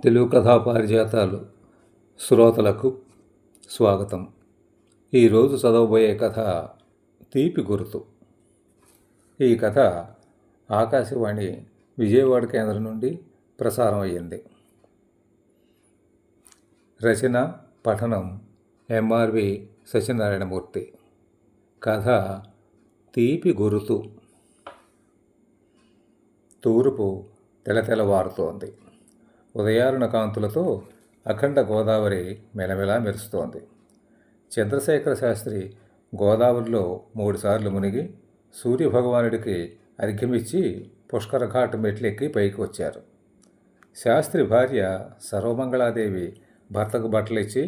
తెలుగు కథా పారిజాతాలు శ్రోతలకు స్వాగతం. ఈరోజు చదవబోయే కథ తీపి గుర్తు. ఈ కథ ఆకాశవాణి విజయవాడ కేంద్రం నుండి ప్రసారం అయ్యింది. రచన పఠనం ఎంఆర్వి సత్యనారాయణమూర్తి. కథ తీపి గుర్తు. తూర్పు తెలతెలవారుతోంది. ఉదయారుణ కాంతులతో అఖండ గోదావరి మెలమెలా మెరుస్తోంది. చంద్రశేఖర శాస్త్రి గోదావరిలో 3 సార్లు మునిగి సూర్యభగవానుడికి అర్ఘ్యమిచ్చి పుష్కరఘాట్ మెట్లెక్కి పైకి వచ్చారు. శాస్త్రి భార్య సర్వమంగళాదేవి భర్తకు బట్టలిచ్చి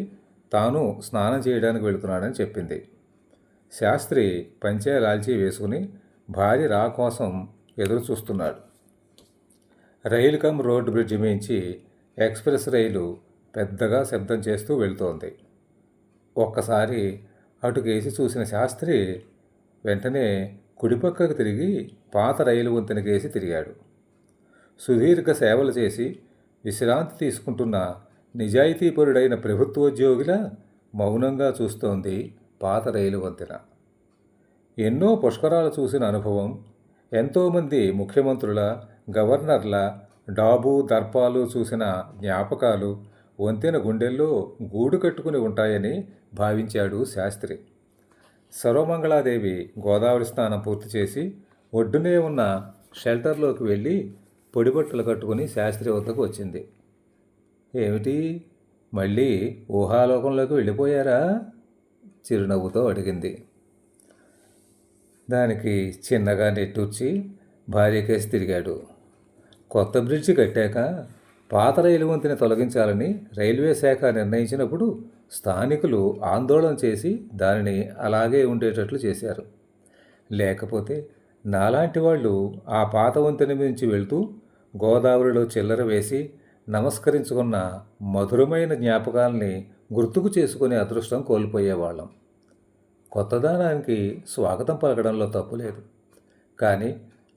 తాను స్నానం చేయడానికి వెళుతున్నాడని చెప్పింది. శాస్త్రి పంచె లాల్చీ వేసుకుని భార్య రా కోసం ఎదురు చూస్తున్నాడు. రైలు కమ్ రోడ్డు బ్రిడ్జి మించి ఎక్స్ప్రెస్ రైలు పెద్దగా శబ్దం చేస్తూ వెళ్తోంది. ఒక్కసారి అటుకేసి చూసిన శాస్త్రి వెంటనే కుడిపక్కకు తిరిగి పాత రైలు వంతెనకేసి తిరిగాడు. సుదీర్ఘ సేవలు చేసి విశ్రాంతి తీసుకుంటున్న నిజాయితీపరుడైన ప్రభుత్వోద్యోగిలా మౌనంగా చూస్తోంది పాత రైలు వంతెన. ఎన్నో పుష్కరాలు చూసిన అనుభవం, ఎంతోమంది ముఖ్యమంత్రుల, గవర్నర్ల డాబు దర్పాలు చూసిన జ్ఞాపకాలు వంతెన గుండెల్లో గూడు కట్టుకుని ఉంటాయని భావించాడు శాస్త్రి. సర్వమంగళాదేవి గోదావరి స్నానం పూర్తి చేసి ఒడ్డునే ఉన్న షెల్టర్లోకి వెళ్ళి పొడిబట్టలు కట్టుకుని శాస్త్రి వద్దకు వచ్చింది. ఏమిటి, మళ్ళీ ఊహాలోకంలోకి వెళ్ళిపోయారా? చిరునవ్వుతో అడిగింది. దానికి చిన్నగా నెట్టూర్చి భార్యకేసి తిరిగాడు. కొత్త బ్రిడ్జి కట్టాక పాత రైలు వంతెన తొలగించాలని రైల్వే శాఖ నిర్ణయించినప్పుడు స్థానికులు ఆందోళన చేసి దానిని అలాగే ఉండేటట్లు చేశారు. లేకపోతే నాలాంటి వాళ్ళు ఆ పాత వంతెన నుంచి వెళ్తూ గోదావరిలో చిల్లర వేసి నమస్కరించుకున్న మధురమైన జ్ఞాపకాలని గుర్తుకు చేసుకునే అదృష్టం కోల్పోయేవాళ్ళం. కొత్తదానానికి స్వాగతం పలకడంలో తప్పులేదు, కానీ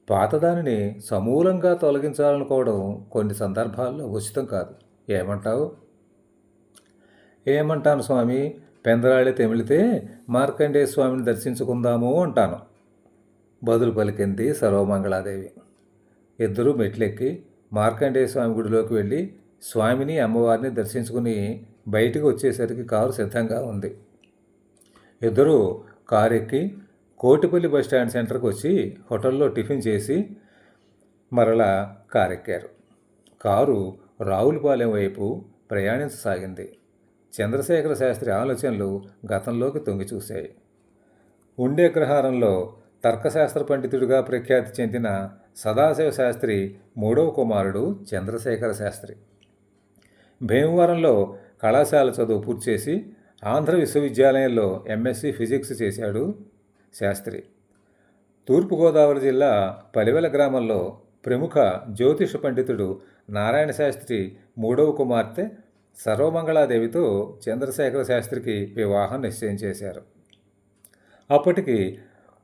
పాతదానిని సమూలంగా తొలగించాలనుకోవడం కొన్ని సందర్భాల్లో ఉచితం కాదు. ఏమంటావు? ఏమంటాను స్వామి, పెందరాళి తెమిళితే మార్కండేయ స్వామిని దర్శించుకుందాము అంటాను, బదులు పలికింది సర్వమంగళాదేవి. ఇద్దరూ మెట్లెక్కి మార్కండేయ స్వామి గుడిలోకి వెళ్ళి స్వామిని అమ్మవారిని దర్శించుకుని బయటికి వచ్చేసరికి కారు సిద్ధంగా ఉంది. ఇద్దరూ కారు ఎక్కి కోటిపల్లి బస్టాండ్ సెంటర్కి వచ్చి హోటల్లో టిఫిన్ చేసి మరలా కారెక్కారు. కారు రావులపాలెం వైపు ప్రయాణించసాగింది. చంద్రశేఖర శాస్త్రి ఆలోచనలు గతంలోకి తొంగి చూశాయి. ఉండే అగ్రహారంలో తర్కశాస్త్ర పండితుడిగా ప్రఖ్యాతి చెందిన సదాశివ శాస్త్రి 3వ కుమారుడు చంద్రశేఖర శాస్త్రి. భీమవరంలో కళాశాల చదువు పూర్తి చేసి ఆంధ్ర విశ్వవిద్యాలయంలో ఎంఎస్సి ఫిజిక్స్ చేశాడు శాస్త్రి. తూర్పుగోదావరి జిల్లా పలివెల గ్రామంలో ప్రముఖ జ్యోతిష పండితుడు నారాయణ శాస్త్రి 3వ కుమార్తె సర్వమంగళాదేవితో చంద్రశేఖర శాస్త్రికి వివాహం నిశ్చయం చేశారు. అప్పటికి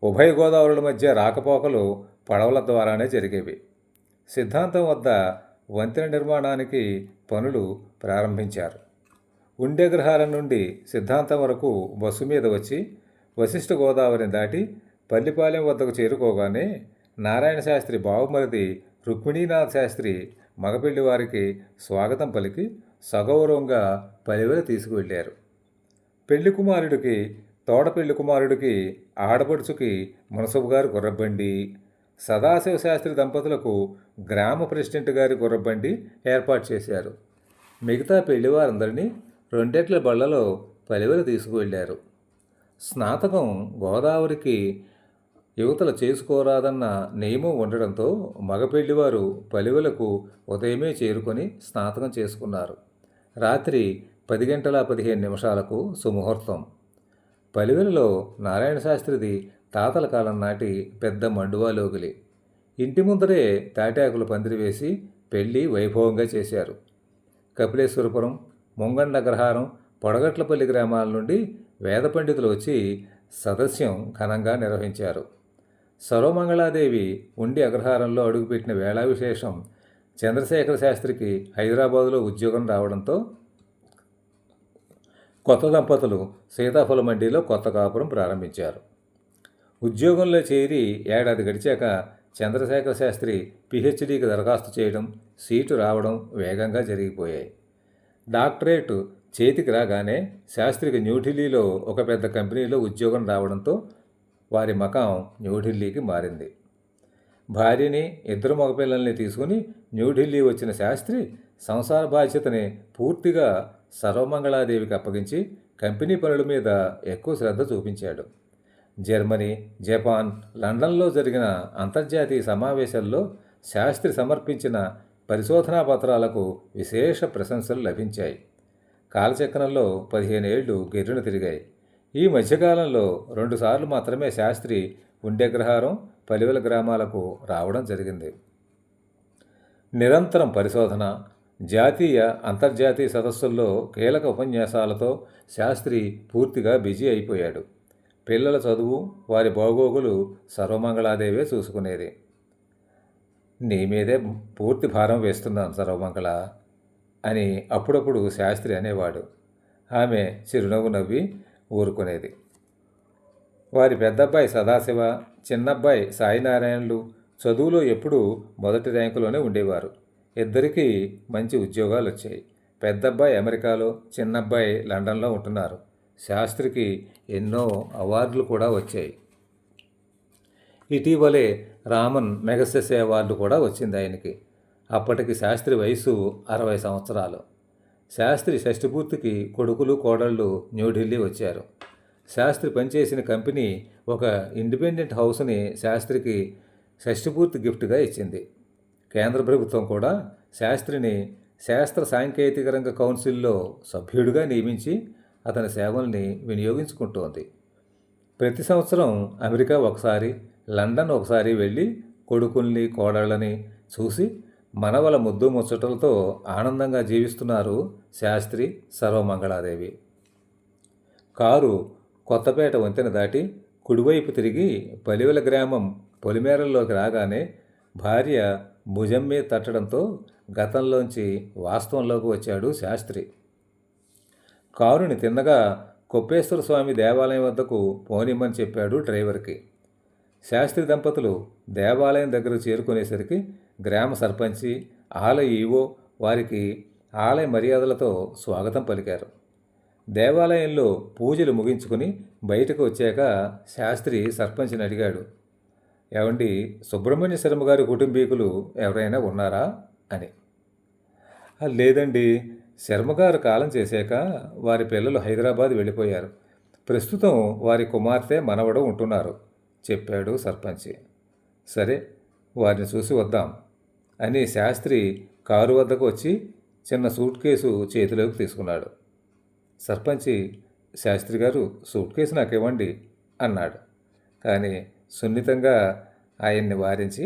ఉభయ గోదావరుల మధ్య రాకపోకలు పడవల ద్వారానే జరిగేవి. సిద్ధాంతం వద్ద వంతెన నిర్మాణానికి పనులు ప్రారంభించారు. ఉండేగ్రహారం నుండి సిద్ధాంతం వరకు బస్సు మీద వచ్చి వశిష్ఠ గోదావరిని దాటి పల్లిపాలెం వద్దకు చేరుకోగానే నారాయణ శాస్త్రి బావమరిది రుక్మిణీనాథ్ శాస్త్రి మగపెళ్లి వారికి స్వాగతం పలికి సగౌరవంగా పలివెల తీసుకువెళ్ళారు. పెళ్లి కుమారుడికి, తోడపెళ్లి కుమారుడికి, ఆడపడుచుకి మునసబు గారి గుర్రబండి, సదాశివ శాస్త్రి దంపతులకు గ్రామ ప్రెసిడెంట్ గారి గుర్రబండి ఏర్పాటు చేశారు. మిగతా పెళ్లివారందరినీ 2 ఎడ్ల బళ్లలో పలివెల తీసుకువెళ్ళారు. స్నాతకం గోదావరికి యువతల చేసుకోరాదన్న నియమం ఉండడంతో మగపెళ్లివారు పలివెలకు ఉదయమే చేరుకొని స్నాతకం చేసుకున్నారు. రాత్రి 10:15 సుముహూర్తం. పలివెలలో నారాయణ శాస్త్రిది తాతల కాలం నాటి పెద్ద మండువాలోగిలి. ఇంటి ముందరే తాటాకులు పందిరి వేసి పెళ్లి వైభవంగా చేశారు. కపిలేశ్వరపురం, ముంగండ్ల అగ్రహారం, పొడగట్లపల్లి గ్రామాల నుండి వేద పండితులు వచ్చి సదస్యం ఘనంగా నిర్వహించారు. సర్వమంగళాదేవి ఉండి అగ్రహారంలో అడుగుపెట్టిన వేళా విశేషం చంద్రశేఖర శాస్త్రికి హైదరాబాదులో ఉద్యోగం రావడంతో కొత్త దంపతులు సీతాఫల మండీలో కొత్త కాపురం ప్రారంభించారు. ఉద్యోగంలో చేరి ఏడాది గడిచాక చంద్రశేఖర శాస్త్రి పిహెచ్డీకి దరఖాస్తు చేయడం, సీటు రావడం వేగంగా జరిగిపోయాయి. డాక్టరేట్ చేతికి రాగానే శాస్త్రికి న్యూఢిల్లీలో ఒక పెద్ద కంపెనీలో ఉద్యోగం రావడంతో వారి మకాం న్యూఢిల్లీకి మారింది. భార్యని, 2 మగపిల్లల్ని తీసుకుని న్యూఢిల్లీ వచ్చిన శాస్త్రి సంసార బాధ్యతని పూర్తిగా సర్వమంగళాదేవికి అప్పగించి కంపెనీ పనుల మీద ఎక్కువ శ్రద్ధ చూపించాడు. జర్మనీ, జపాన్, లండన్లో జరిగిన అంతర్జాతీయ సమావేశాల్లో శాస్త్రి సమర్పించిన పరిశోధనా పత్రాలకు విశేష ప్రశంసలు లభించాయి. కాలచక్రంలో 15 ఏళ్లు గిర్రున తిరిగాయి. ఈ మధ్యకాలంలో 2 సార్లు మాత్రమే శాస్త్రి ఉండేగ్రహారం, పలివెల గ్రామాలకు రావడం జరిగింది. నిరంతరం పరిశోధన, జాతీయ, అంతర్జాతీయ సదస్సుల్లో కీలక ఉపన్యాసాలతో శాస్త్రి పూర్తిగా బిజీ అయిపోయాడు. పిల్లల చదువు, వారి బాగోగులు సర్వమంగళాదేవే చూసుకునేది. నీ మీదే పూర్తి భారం వేస్తున్నాను సర్వమంగళ అని అప్పుడప్పుడు శాస్త్రి అనేవాడు. ఆమె చిరునవ్వు నవ్వి ఊరుకునేది. వారి పెద్దబ్బాయి సదాశివ, చిన్నబ్బాయి సాయినారాయణలు చదువులో ఎప్పుడూ మొదటి ర్యాంకులోనే ఉండేవారు. ఇద్దరికీ మంచి ఉద్యోగాలు వచ్చాయి. పెద్దబ్బాయి అమెరికాలో, చిన్నబ్బాయి లండన్లో ఉంటున్నారు. శాస్త్రికి ఎన్నో అవార్డులు కూడా వచ్చాయి. ఇటీవలే రామన్ మెగసెసే అవార్డు కూడా వచ్చింది ఆయనకి. అప్పటికి శాస్త్రి వయసు 60 సంవత్సరాలు. శాస్త్రి షష్ఠిపూర్తికి కొడుకులు, కోడళ్ళు న్యూఢిల్లీ వచ్చారు. శాస్త్రి పనిచేసిన కంపెనీ ఒక ఇండిపెండెంట్ హౌస్ని శాస్త్రికి షష్ఠిపూర్తి గిఫ్ట్గా ఇచ్చింది. కేంద్ర ప్రభుత్వం కూడా శాస్త్రిని శాస్త్ర సాంకేతిక రంగ కౌన్సిల్లో సభ్యుడిగా నియమించి అతని సేవల్ని వినియోగించుకుంటోంది. ప్రతి సంవత్సరం అమెరికా ఒకసారి, లండన్ ఒకసారి వెళ్ళి కొడుకుల్ని, కోడళ్ళని చూసి మనవల ముద్దు ముచ్చటలతో ఆనందంగా జీవిస్తున్నారు శాస్త్రి, సర్వమంగళాదేవి. కారు కొత్తపేట వంతెన దాటి కుడివైపు తిరిగి పలివెల గ్రామం పొలిమేరల్లోకి రాగానే భార్య భుజం మీద తట్టడంతో గతంలోంచి వాస్తవంలోకి వచ్చాడు శాస్త్రి. కారుని తిన్నగా కొప్పేశ్వర స్వామి దేవాలయం వద్దకు పోనిమ్మని చెప్పాడు డ్రైవర్కి. శాస్త్రి దంపతులు దేవాలయం దగ్గరకు చేరుకునేసరికి గ్రామ సర్పంచి, ఆలయ ఈవో వారికి ఆలయ మర్యాదలతో స్వాగతం పలికారు. దేవాలయంలో పూజలు ముగించుకుని బయటకు వచ్చాక శాస్త్రి సర్పంచ్ని అడిగాడు, ఏమండి, సుబ్రహ్మణ్య శర్మ గారి కుటుంబీకులు ఎవరైనా ఉన్నారా అని. లేదండి, శర్మగారు కాలం చేశాక వారి పిల్లలు హైదరాబాద్ వెళ్ళిపోయారు. ప్రస్తుతం వారి కుమార్తె, మనవడు ఉంటున్నారు చెప్పాడు సర్పంచి. సరే, వారిని చూసి వద్దాం అని శాస్త్రి కారు వద్దకు వచ్చి చిన్న సూట్ కేసు చేతిలోకి తీసుకున్నాడు. సర్పంచి, శాస్త్రి గారు సూట్ కేసు నాకు ఇవ్వండి అన్నాడు. కానీ సున్నితంగా ఆయన్ని వారించి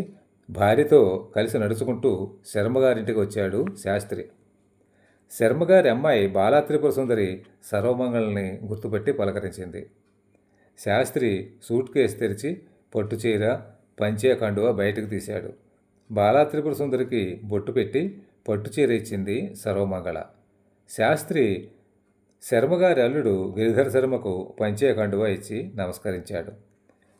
భార్యతో కలిసి నడుచుకుంటూ శర్మగారింటికి వచ్చాడు శాస్త్రి. శర్మగారి అమ్మాయి బాలాత్రిపుర సుందరి సర్వమంగళని గుర్తుపట్టి పలకరించింది. శాస్త్రి సూట్ కేసు తెరిచి పట్టుచీర, పంచే కండువా బయటకు తీశాడు. బాలాత్రిపుర సుందరికి బొట్టు పెట్టి పట్టుచీర ఇచ్చింది సర్వమంగళ. శాస్త్రి శర్మగారి అల్లుడు గిరిధర శర్మకు పంచే కండువా ఇచ్చి నమస్కరించాడు.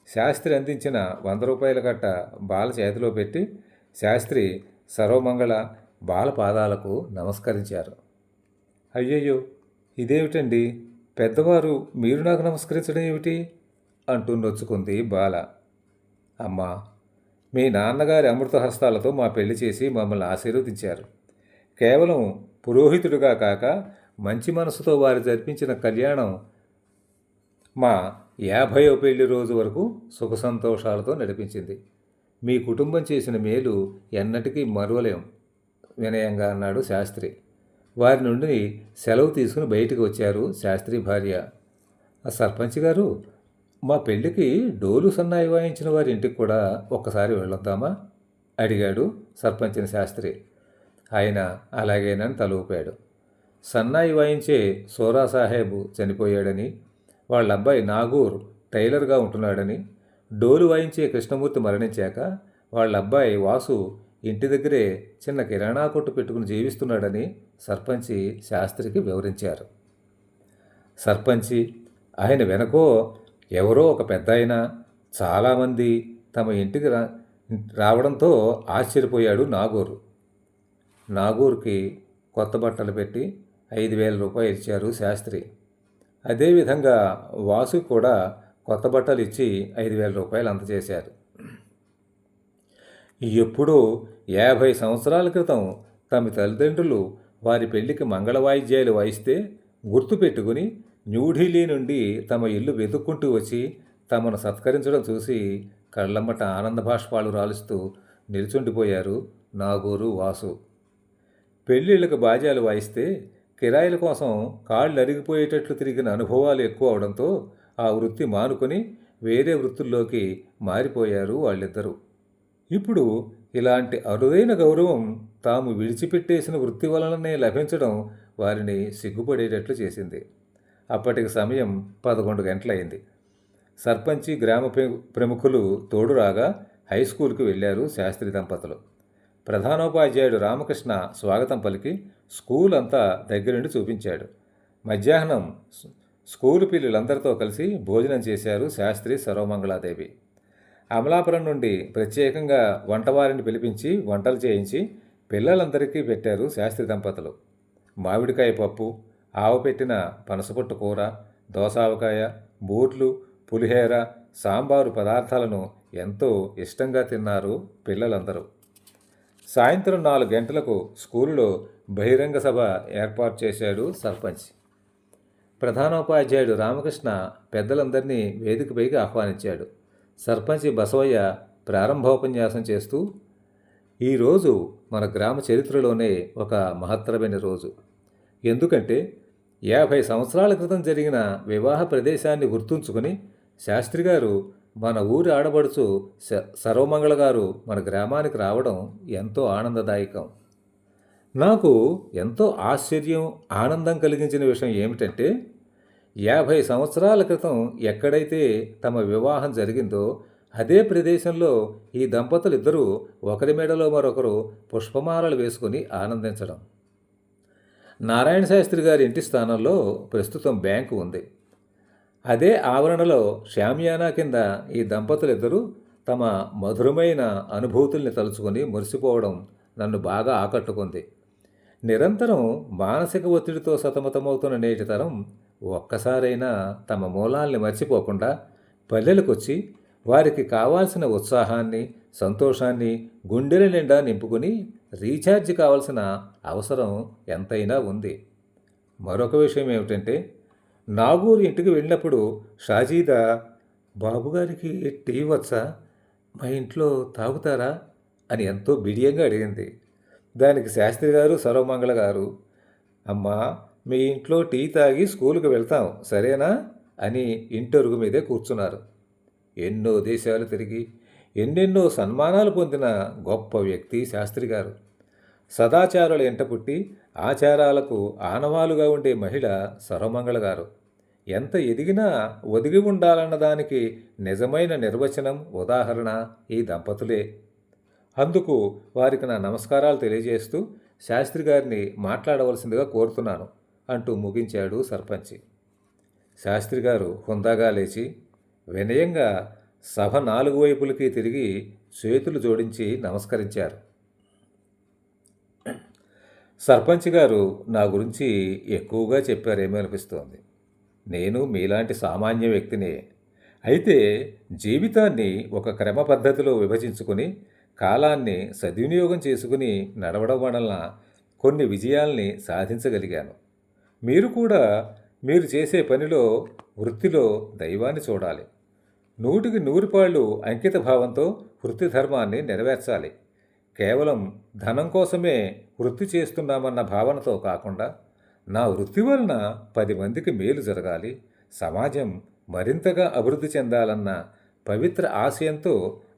శాస్త్రి అందించిన 100 రూపాయల కట్ట బాల చేతిలో పెట్టి శాస్త్రి సర్వమంగళ బాల పాదాలకు నమస్కరించారు. అయ్యయ్యో, ఇదేమిటండి, పెద్దవారు మీరు నాకు నమస్కరించడం ఏమిటి అంటూ నొచ్చుకుంది బాల. అమ్మా, మీ నాన్నగారి అమృత హస్తాలతో మా పెళ్లి చేసి మమ్మల్ని ఆశీర్వదించారు. కేవలం పురోహితుడిగా కాక మంచి మనసుతో వారు జరిపించిన కళ్యాణం మా 50వ పెళ్లి రోజు వరకు సుఖ సంతోషాలతో నడిపించింది. మీ కుటుంబం చేసిన మేలు ఎన్నటికీ మరువలేం వినయంగా అన్నాడు శాస్త్రి. వారి నుండి సెలవు తీసుకుని బయటికి వచ్చారు శాస్త్రి భార్య. సర్పంచ్ గారు, మా పెళ్ళికి డోలు సన్నాయి వాయించిన వారి ఇంటికి కూడా ఒక్కసారి వెళ్ళొద్దామా అడిగాడు సర్పంచిని శాస్త్రి. ఆయన అలాగేనని తల ఊపాడు. సన్నాయి వాయించే సోరా సాహెబ్ చనిపోయాడని, వాళ్ళ అబ్బాయి నాగూర్ టైలర్గా ఉంటున్నాడని, డోలు వాయించే కృష్ణమూర్తి మరణించాక వాళ్ళ అబ్బాయి వాసు ఇంటి దగ్గరే చిన్న కిరాణా కొట్టు పెట్టుకుని జీవిస్తున్నాడని సర్పంచి శాస్త్రికి వివరించారు. సర్పంచి, ఆయన వెనకో ఎవరో ఒక పెద్దాయన, చాలామంది తమ ఇంటికి రావడంతో ఆశ్చర్యపోయాడు నాగూరు. నాగూర్కి కొత్త బట్టలు పెట్టి 5,000 రూపాయలు ఇచ్చారు శాస్త్రి. అదేవిధంగా వాసు కూడా కొత్త బట్టలు ఇచ్చి 5,000 రూపాయలు అందజేశారు. ఎప్పుడో 50 సంవత్సరాల క్రితం తమ తల్లిదండ్రులు వారి పెళ్లికి మంగళ వాయిద్యాలు వాయిస్తే గుర్తుపెట్టుకుని న్యూఢిల్లీ నుండి తమ ఇల్లు వెతుక్కుంటూ వచ్చి తమను సత్కరించడం చూసి కళ్ళమ్మట ఆనంద బాష్పాలు రాలుస్తూ నిల్చుండిపోయారు నాగూరు, వాసు. పెళ్ళిళ్ళకు బాజాలు వాయిస్తే కిరాయిల కోసం కాళ్ళు అరిగిపోయేటట్లు తిరిగిన అనుభవాలు ఎక్కువ అవడంతో ఆ వృత్తి మానుకొని వేరే వృత్తుల్లోకి మారిపోయారు వాళ్ళిద్దరూ. ఇప్పుడు ఇలాంటి అరుదైన గౌరవం తాము విడిచిపెట్టేసిన వృత్తి వలననే లభించడం వారిని సిగ్గుపడేటట్లు చేసింది. అప్పటికి సమయం 11 గంటలైంది. సర్పంచి, గ్రామ ప్రముఖులు తోడురాగా హై స్కూల్కి వెళ్ళారు శాస్త్రి దంపతులు. ప్రధానోపాధ్యాయుడు రామకృష్ణ స్వాగతం పలికి స్కూల్ అంతా దగ్గరుండి చూపించాడు. మధ్యాహ్నం స్కూలు పిల్లలందరితో కలిసి భోజనం చేశారు శాస్త్రి, సర్వమంగళాదేవి. అమలాపురం నుండి ప్రత్యేకంగా వంటవారిని పిలిపించి వంటలు చేయించి పిల్లలందరికీ పెట్టారు శాస్త్రి దంపతులు. మామిడికాయ పప్పు, ఆవపెట్టిన పనసపొట్టు కూర, దోసావకాయ, బూట్లు, పులిహేర, సాంబారు పదార్థాలను ఎంతో ఇష్టంగా తిన్నారు పిల్లలందరూ. సాయంత్రం 4 గంటలకు స్కూలులో బహిరంగ సభ ఏర్పాటు చేశాడు సర్పంచ్. ప్రధానోపాధ్యాయుడు రామకృష్ణ పెద్దలందరినీ వేదికపైకి ఆహ్వానించాడు. సర్పంచి బసవయ్య ప్రారంభోపన్యాసం చేస్తూ, ఈరోజు మన గ్రామ చరిత్రలోనే ఒక మహత్తరమైన రోజు. ఎందుకంటే 50 సంవత్సరాల క్రితం జరిగిన వివాహ ప్రదేశాన్ని గుర్తుంచుకుని శాస్త్రి గారు మన ఊరి ఆడబడుచు సర్వమంగళ గారు మన గ్రామానికి రావడం ఎంతో ఆనందదాయకం. నాకు ఎంతో ఆశ్చర్యం, ఆనందం కలిగించిన విషయం ఏమిటంటే 50 సంవత్సరాల క్రితం ఎక్కడైతే తమ వివాహం జరిగిందో అదే ప్రదేశంలో ఈ దంపతులు ఇద్దరూ ఒకరి మెడలో మరొకరు పుష్పమాలలు వేసుకుని ఆనందించడం. నారాయణ శాస్త్రి గారి ఇంటి స్థానంలో ప్రస్తుతం బ్యాంకు ఉంది. అదే ఆవరణలో షామియానా కింద ఈ దంపతులిద్దరూ తమ మధురమైన అనుభూతుల్ని తలుచుకొని మురిసిపోవడం నన్ను బాగా ఆకట్టుకుంది. నిరంతరం మానసిక ఒత్తిడితో సతమతమవుతున్న నేటి తరం ఒక్కసారైనా తమ మూలాల్ని మర్చిపోకుండా పల్లెలకొచ్చి వారికి కావాల్సిన ఉత్సాహాన్ని, సంతోషాన్ని గుండెల నిండా నింపుకుని రీఛార్జ్ కావాల్సిన అవసరం ఎంతైనా ఉంది. మరొక విషయం ఏమిటంటే, నాగూరు ఇంటికి వెళ్ళినప్పుడు షాజీదా, బాబుగారికి టీ వచ్చా, మా ఇంట్లో తాగుతారా అని ఎంతో బిడియంగా అడిగింది. దానికి శాస్త్రి గారు, సర్వమంగళ గారు, అమ్మా మీ ఇంట్లో టీ తాగి స్కూలుకు వెళ్తాం సరేనా అని ఇంటరుగు మీదే కూర్చున్నారు. ఎన్నో దేశాలు తిరిగి ఎన్నెన్నో సన్మానాలు పొందిన గొప్ప వ్యక్తి శాస్త్రి గారు. సదాచారాలు ఎంట పుట్టి ఆచారాలకు ఆనవాలుగా ఉండే మహిళ సర్వమంగళ గారు. ఎంత ఎదిగినా ఒదిగి ఉండాలన్న దానికి నిజమైన నిర్వచనం, ఉదాహరణ ఈ దంపతులే. అందుకు వారికి నా నమస్కారాలు తెలియజేస్తూ శాస్త్రి గారిని మాట్లాడవలసిందిగా కోరుతున్నాను అంటూ ముగించాడు సర్పంచి. శాస్త్రి గారు హుందాగా లేచి వినయంగా సభ 4 వైపులకి తిరిగి చేతులు జోడించి నమస్కరించారు. సర్పంచ్ గారు నా గురించి ఎక్కువగా చెప్పారేమో అనిపిస్తోంది. నేను మీలాంటి సామాన్య వ్యక్తినే. అయితే జీవితాన్ని ఒక క్రమ పద్ధతిలో విభజించుకుని కాలాన్ని సద్వినియోగం చేసుకుని నడవడం వలన కొన్ని విజయాల్ని సాధించగలిగాను. మీరు కూడా మీరు చేసే పనిలో, వృత్తిలో దైవాన్ని చూడాలి. 100కి 100 పాళ్ళు అంకిత భావంతో వృత్తి ధర్మాన్ని నెరవేర్చాలి. కేవలం ధనం కోసమే వృత్తి చేస్తున్నామన్న భావనతో కాకుండా నా వృత్తి వలన 10 మందికి మేలు జరగాలి, సమాజం మరింతగా అభివృద్ధి చెందాలన్న పవిత్ర ఆశయంతో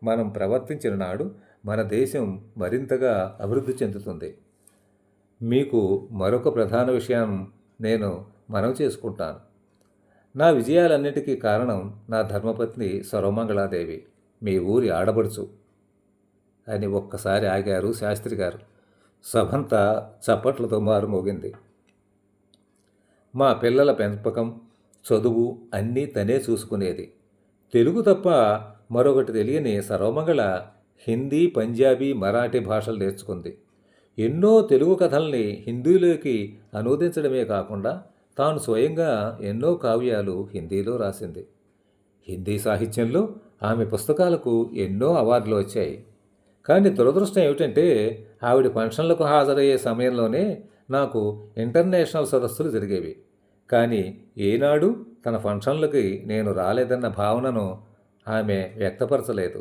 మనం ప్రవర్తించిన నాడు మన దేశం మరింతగా అభివృద్ధి చెందుతుంది. మీకు మరొక ప్రధాన విషయం నేను మనవి చేసుకుంటాను. నా విజయాలన్నిటికీ కారణం నా ధర్మపత్ని సర్వమంగళాదేవి, మీ ఊరి ఆడబడుచు. అని ఒక్కసారి ఆగారు శాస్త్రి గారు. సభంతా చప్పట్లతో మారుమోగింది. మా పిల్లల పెంపకం, చదువు అన్నీ తనే చూసుకునేది. తెలుగు తప్ప మరొకటి తెలియని సర్వమంగళ హిందీ, పంజాబీ, మరాఠీ భాషలు నేర్చుకుంది. ఎన్నో తెలుగు కథల్ని హిందీలోకి అనువదించడమే కాకుండా తాను స్వయంగా ఎన్నో కావ్యాలు హిందీలో రాసింది. హిందీ సాహిత్యంలో ఆమె పుస్తకాలకు ఎన్నో అవార్డులు వచ్చాయి. కానీ దురదృష్టం ఏమిటంటే ఆవిడ ఫంక్షన్లకు హాజరయ్యే సమయంలోనే నాకు ఇంటర్నేషనల్ సదస్సులు జరిగేవి. కానీ ఏనాడు తన ఫంక్షన్లకి నేను రాలేదన్న భావనను ఆమె వ్యక్తపరచలేదు.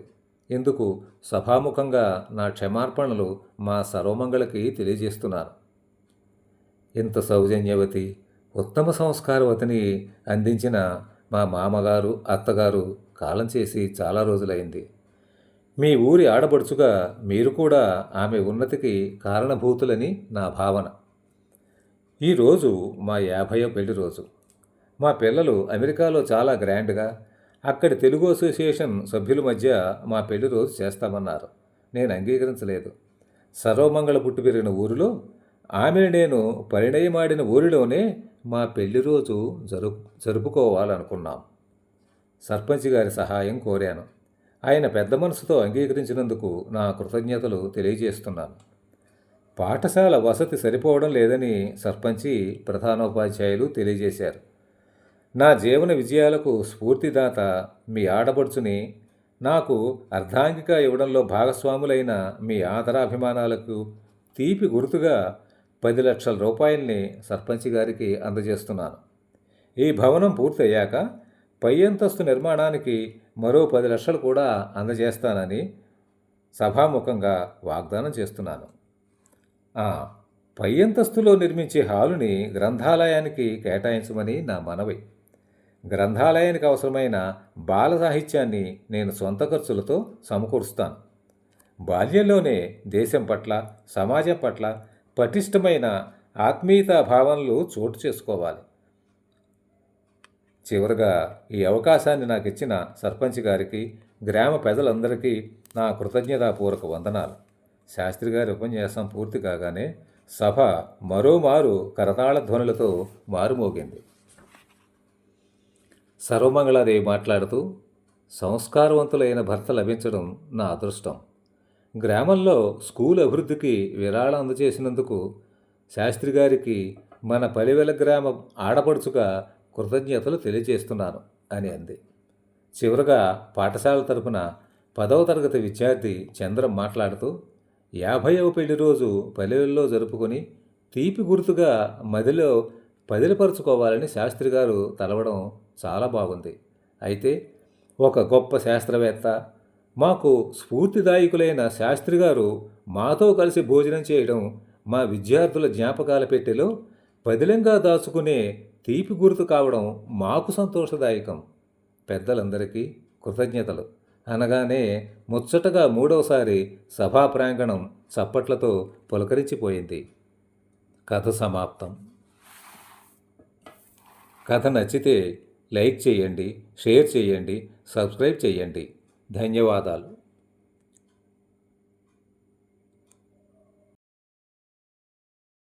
ఇందుకు సభాముఖంగా నా క్షమార్పణలు మా సర్వమంగళకి తెలియజేస్తున్నాను. ఇంత సౌజన్యవతి, ఉత్తమ సంస్కారవతిని అందించిన మా మామగారు, అత్తగారు కాలం చేసి చాలా రోజులైంది. మీ ఊరి ఆడబడుచుగా మీరు కూడా ఆమె ఉన్నతికి కారణభూతులని నా భావన. ఈరోజు మా 50వ పెళ్లి రోజు. మా పిల్లలు అమెరికాలో చాలా గ్రాండ్గా అక్కడి తెలుగు అసోసియేషన్ సభ్యుల మధ్య మా పెళ్లి రోజు చేస్తామన్నారు. నేను అంగీకరించలేదు. సర్వమంగళ పుట్టి పెరిగిన ఊరిలో, ఆమెను నేను పరిణయమాడిన ఊరిలోనే మా పెళ్లి రోజు జరుపుకోవాలనుకున్నాం. సర్పంచ్ గారి సహాయం కోరాను. ఆయన పెద్ద మనసుతో అంగీకరించినందుకు నా కృతజ్ఞతలు తెలియజేస్తున్నాను. పాఠశాల వసతి సరిపోవడం లేదని సర్పంచి, ప్రధానోపాధ్యాయులు తెలియజేశారు. నా జీవన విజయాలకు స్ఫూర్తిదాత మీ ఆడబడుచుని నాకు అర్ధాంగిక ఇవ్వడంలో భాగస్వాములైన మీ ఆదరాభిమానాలకు తీపి గుర్తుగా 10 లక్షల రూపాయల్ని సర్పంచి గారికి అందజేస్తున్నాను. ఈ భవనం పూర్తయ్యాక పై అంతస్తు నిర్మాణానికి మరో 10 లక్షలు కూడా అందజేస్తానని సభాముఖంగా వాగ్దానం చేస్తున్నాను. పై అంతస్తులో నిర్మించే హాలుని గ్రంథాలయానికి కేటాయించమని నా మనవి. గ్రంథాలయానికి అవసరమైన బాల సాహిత్యాన్ని నేను సొంత ఖర్చులతో సమకూరుస్తాను. బాల్యంలోనే దేశం పట్ల, సమాజం పట్ల పటిష్టమైన ఆత్మీయతా భావనలు చోటు చేసుకోవాలి. చివరగా ఈ అవకాశాన్ని నాకు ఇచ్చిన సర్పంచ్ గారికి, గ్రామ ప్రజలందరికీ నా కృతజ్ఞతాపూర్వక వందనాలు. శాస్త్రి గారి ఉపన్యాసం పూర్తి కాగానే సభ మరోమారు కరతాళ ధ్వనులతో మారుమోగింది. సర్వమంగళాదేవి మాట్లాడుతూ, సంస్కారవంతులైన భర్త లభించడం నా అదృష్టం. గ్రామంలో స్కూల్ అభివృద్ధికి విరాళం అందజేసినందుకు శాస్త్రి గారికి మన పలివెల గ్రామ ఆడపడుచుగా కృతజ్ఞతలు తెలియజేస్తున్నాను అని అంది. చివరగా పాఠశాల తరపున 10వ తరగతి విద్యార్థి చంద్రం మాట్లాడుతూ, 50వ పెళ్లి రోజు పల్లెల్లో జరుపుకొని తీపి గుర్తుగా మదిలో పదిలపరుచుకోవాలని శాస్త్రి గారు తలవడం చాలా బాగుంది. అయితే ఒక గొప్ప శాస్త్రవేత్త, మాకు స్ఫూర్తిదాయకులైన శాస్త్రి గారు మాతో కలిసి భోజనం చేయడం మా విద్యార్థుల జ్ఞాపకాల పెట్టెలో పదిలంగా దాచుకునే తీపి గుర్తు కావడం మాకు సంతోషదాయకం. పెద్దలందరికీ కృతజ్ఞతలు అనగానే ముచ్చటగా 3వసారి సభా ప్రాంగణం చప్పట్లతో పులకరించిపోయింది. కథ సమాప్తం. కథ నచ్చితే లైక్ చేయండి, షేర్ చేయండి, సబ్స్క్రైబ్ చేయండి. ధన్యవాదాలు.